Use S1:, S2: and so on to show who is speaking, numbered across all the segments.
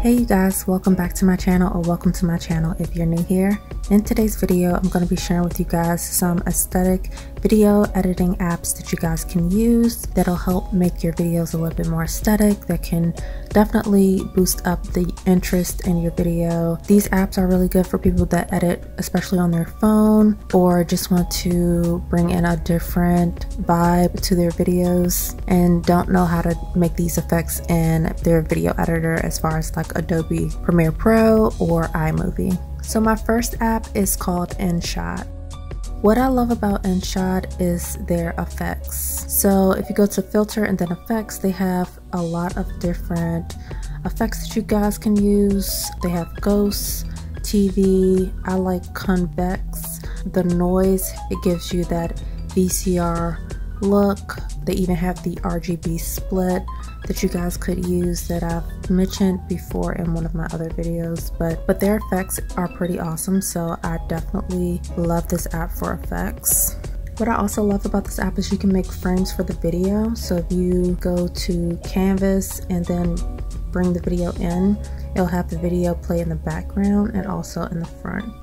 S1: Hey you guys, welcome back to my channel, or welcome to my channel if you're new here. In today's video, I'm going to be sharing with you guys some aesthetic video editing apps that you guys can use that'll help make your videos a little bit more aesthetic, that can definitely boost up the interest in your video. These apps are really good for people that edit, especially on their phone, or just want to bring in a different vibe to their videos and don't know how to make these effects in their video editor, as far as like Adobe Premiere Pro or iMovie. So my first app is called InShot. What I love about InShot is their effects. So if you go to filter and then effects, they have a lot of different effects that you guys can use. They have ghosts, TV, I like convex, the noise, it gives you that VCR look. They even have the RGB split that you guys could use that I've mentioned before in one of my other videos, but their effects are pretty awesome, so I definitely love this app for effects. What I also love about this app is you can make frames for the video. So if you go to Canvas and then bring the video in, it'll have the video play in the background and also in the front.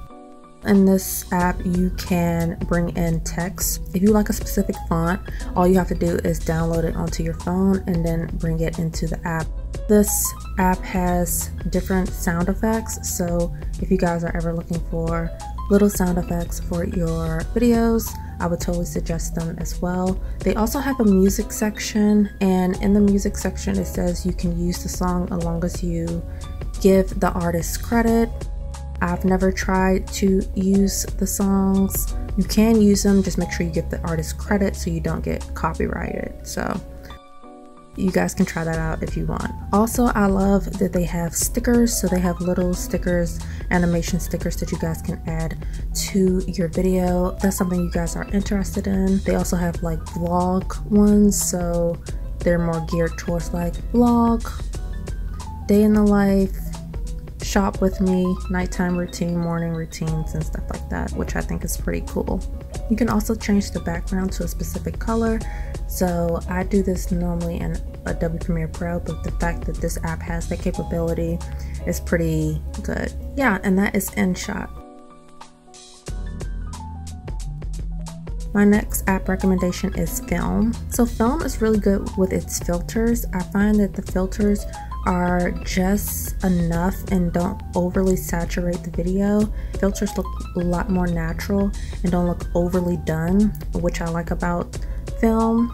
S1: In this app, you can bring in text. If you like a specific font, all you have to do is download it onto your phone and then bring it into the app. This app has different sound effects, so if you guys are ever looking for little sound effects for your videos, I would totally suggest them as well. They also have a music section, and in the music section it says you can use the song as long as you give the artist credit. I've never tried to use the songs. You can use them, just make sure you give the artist credit so you don't get copyrighted. So you guys can try that out if you want. Also, I love that they have stickers. So they have little stickers, animation stickers that you guys can add to your video. If that's something you guys are interested in. They also have like vlog ones, so they're more geared towards like vlog, day in the life, shop with me, nighttime routine, morning routines, and stuff like that, which I think is pretty cool. You can also change the background to a specific color. So I do this normally in Adobe Premiere Pro, but the fact that this app has that capability is pretty good. Yeah, and that is InShot. My next app recommendation is Film. So Film is really good with its filters. I find that the filters are just enough and don't overly saturate the video. Filters look a lot more natural and don't look overly done, which I like about Film.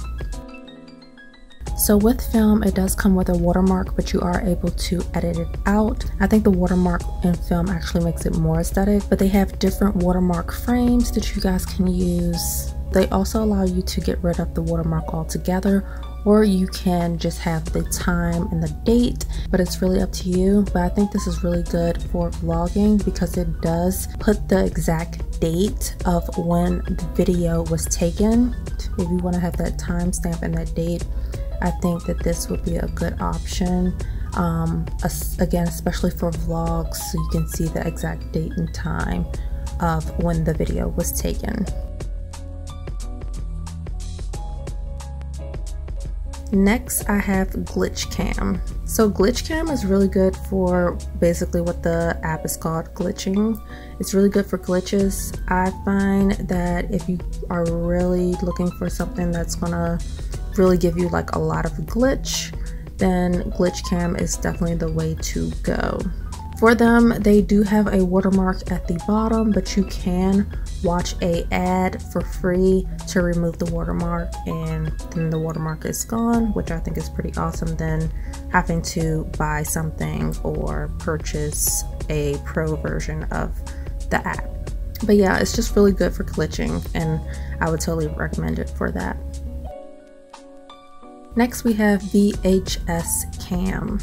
S1: So with Film, it does come with a watermark, but you are able to edit it out. I think the watermark in Film actually makes it more aesthetic, but they have different watermark frames that you guys can use. They also allow you to get rid of the watermark altogether, or you can just have the time and the date, but it's really up to you. But I think this is really good for vlogging because it does put the exact date of when the video was taken. If you want to have that timestamp and that date, I think that this would be a good option. Again, especially for vlogs, so you can see the exact date and time of when the video was taken. Next, I have GlitchCam. So GlitchCam is really good for basically what the app is called, glitching. It's really good for glitches. I find that if you are really looking for something that's gonna really give you like a lot of glitch, then GlitchCam is definitely the way to go. For them, they do have a watermark at the bottom, but you can watch an ad for free to remove the watermark, and then the watermark is gone, which I think is pretty awesome than having to buy something or purchase a pro version of the app. But yeah, it's just really good for glitching, and I would totally recommend it for that. Next, we have VHS Cam.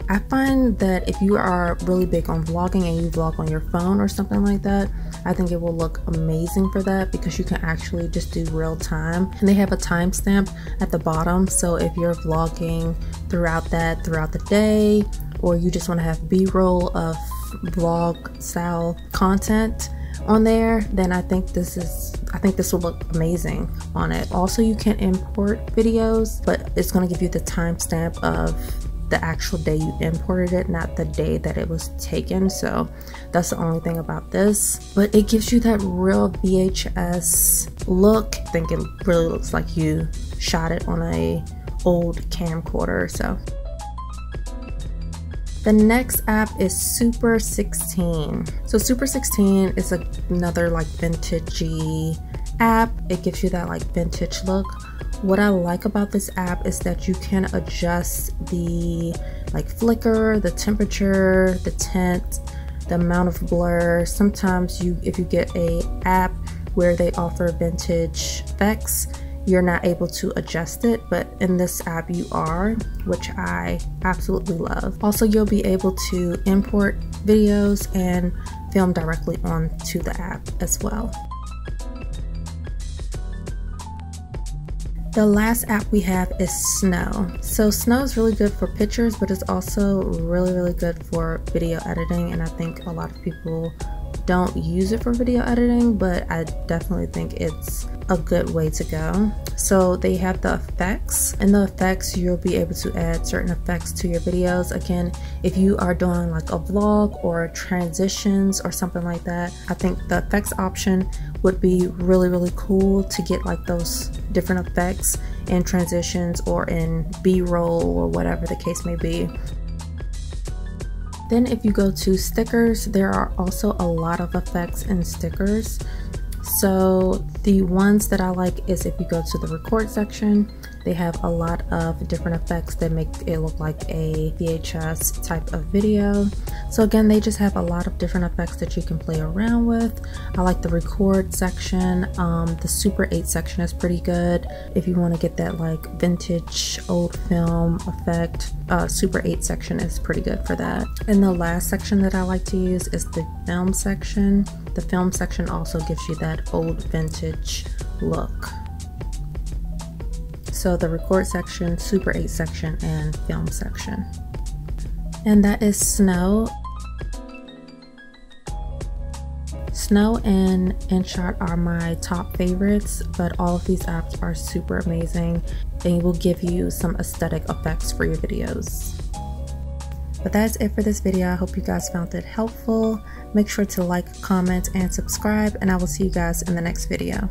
S1: I find that if you are really big on vlogging and you vlog on your phone or something like that, I think it will look amazing for that because you can actually just do real time. And they have a timestamp at the bottom, so if you're vlogging throughout the day, or you just want to have B-roll of vlog style content, on there, then I think this will look amazing on it. Also, you can import videos, but it's going to give you the timestamp of the actual day you imported it, not the day that it was taken. So that's the only thing about this, but it gives you that real VHS look. I think it really looks like you shot it on a old camcorder. So the next app is Super 16. So Super 16 is another like vintagey app. It gives you that like vintage look. What I like about this app is that you can adjust the like flicker, the temperature, the tint, the amount of blur. Sometimes if you get a app where they offer vintage effects, you're not able to adjust it, but in this app you are, which I absolutely love. Also, you'll be able to import videos and film directly onto the app as well. The last app we have is Snow. So Snow is really good for pictures, but it's also really good for video editing, and I think a lot of people don't use it for video editing, but I definitely think it's a good way to go. So they have the effects. In the effects, you'll be able to add certain effects to your videos. Again, if you are doing like a vlog or transitions or something like that, I think the effects option would be really cool to get like those different effects in transitions or in B-roll or whatever the case may be. Then if you go to stickers, there are also a lot of effects in stickers. So the ones that I like is if you go to the record section, they have a lot of different effects that make it look like a VHS type of video. So again, they just have a lot of different effects that you can play around with. I like the record section. The Super 8 section is pretty good. If you want to get that like vintage old film effect, Super 8 section is pretty good for that. And the last section that I like to use is the film section. The film section also gives you that old vintage look. So the record section, Super 8 section, and film section. And that is Snow. Snow and InShot are my top favorites, but all of these apps are super amazing and will give you some aesthetic effects for your videos. But that's it for this video. I hope you guys found it helpful. Make sure to like, comment, and subscribe, and I will see you guys in the next video.